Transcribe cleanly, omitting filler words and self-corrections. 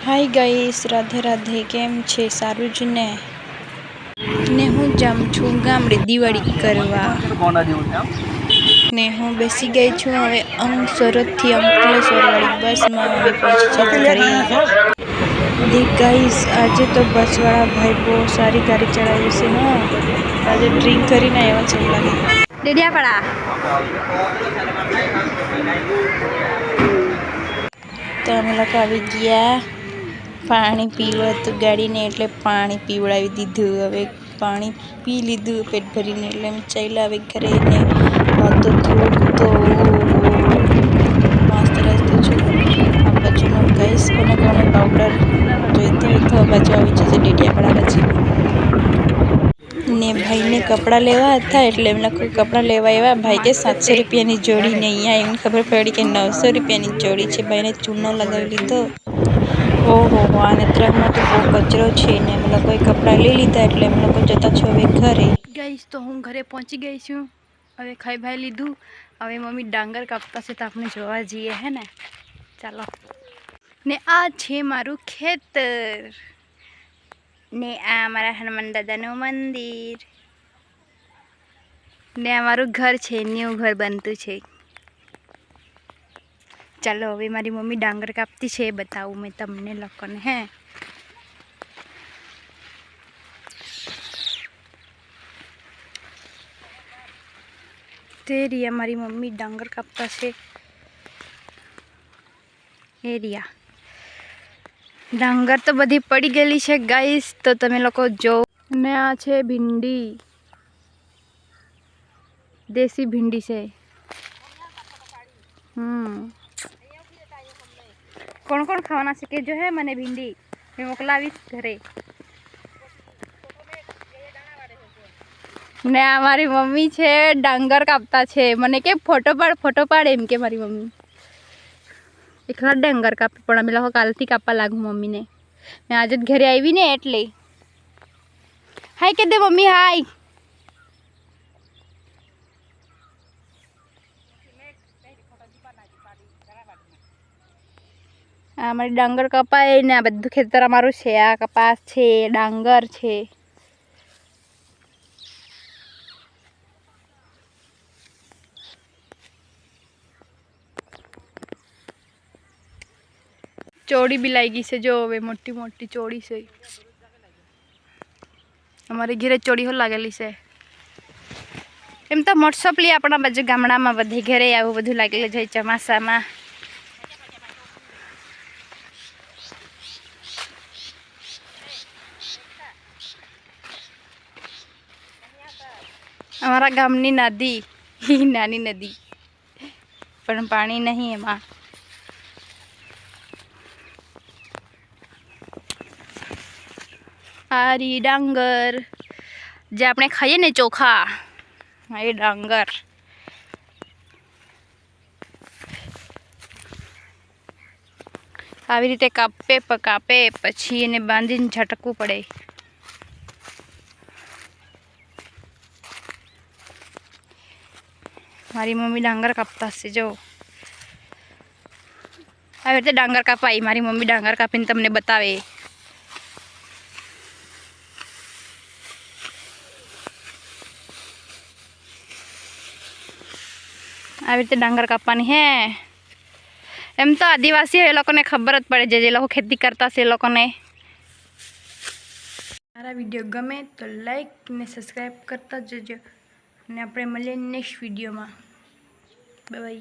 हाय guys, Radhe Radhe. केम छे? सारू ज ने हूँ जाम छू गामडे दिवाળી करवा ने हूँ बेसी गई छू। हवे अंगसरत थी अंकलेश्वर वाली बस में हवे पहुंची छे घरे। देख गाइस, आज तो बस वाला भाई बहुत सारी गाड़ी चढ़ाई से। हाँ, आज ड्रिंक करी ना एवं चल लगे डेडियापाड़ा। तो अमे लोग આવી ગયા। पानी पीवा तो गाड़ी ने एटले पानी पीवड़ावी दीधुं। हवे पानी पी लीधुं पेट भरीने एटले अमे चाल्या हवे घरे ने। तो धूप तो मस्त रस्तो छे। आ बाजुनो गाइस कोने कोने पाउडर जोईतो होय तो बाजु आवी जजे डेडियापाड़ा बाजु। ने भाई ने कपड़ा लेवा था एटले एमने कपड़ा लेवा आव्या। भाई के 700 रुपया नी जोड़ी ने अहींया एमने खबर पड़ी के 900 रुपया नी जोड़ी छे। भाई ने चूनो लगावी लीधो। ओहो आने ट्रक में तो बहुत कचरो छे ने अमे लोकोए कपड़ा लई लीधा एटले अमे लोको जता छे हवे घरे। गाइस तो हूँ घरे पहुंची गई छूं। हवे खाई भाई लीधुं। हवे मम्मी डांगर कापता छे तो आपणे जोवा जईए है ने। चालो ने आ छे मारू खेतर ने आ मारा हनुमान दादानुं मंदिर ने अमारू घर छे। न्यू घर बनतुं छे। चालो हवे मारी मम्मी डांगर कापती छे बतावुं मैं तमने लोकोने। है तेरिया मारी मम्मी डांगर कापता छे। एरिया डांगर तो बधी पड़ी गेली छे गाइस। तो तमे लोको जो ने आ छे भिंडी, देसी भिंडी छे। कोण कोण खावाना छे के जो है मने भिंडी मैं मोकलावीश घरे। ने हमारी मम्मी छे डांगर कापता छे। मने के फोटो पाड़ एम के मारी मम्मी एकला डांगर कापे पण अमे लोको कालथी कापवा लागू मम्मी ने। मैं आज ज घरे आवी ने एटले हाय के दे मम्मी हाय। અમારી डांगर कपाय ने आ बधुं खेतर अमारुं छे। आ कपास छे, डांगर छे। चोड़ी भी लागी से जो हवे मोटी मोटी चोड़ी से। अमारी घरे चोड़ी हो लागेली से। एम तो मोटसपली आपणा बाजु गामडामां बधे घरे आवुं बधुं लागेलुं छे ચોમાસામાં। अमारा गामनी नदी नानी नदी पण पाणी नहीं एमां। आरी डांगर जे आपणे खाईए ने चोखा ए डांगर। આવી રીતે કાપે પકાપે પછી એને બાંધીને ઝટકવું પડે। મારી મમ્મી ડાંગર કાપતા હશે જો આવી રીતે ડાંગર કાપાય। મારી મમ્મી ડાંગર કાપીને તમને બતાવે। આવી રીતે ડાંગર કાપવાની હે। एम तो आदिवासी है लोग ने खबर ज पड़े जे लोग खेती करता से लोग ने। मारा वीडियो गमे तो लाइक ने सब्सक्राइब करता जजो ने आपणे मळीए नेक्स्ट वीडियो में। Bye bye.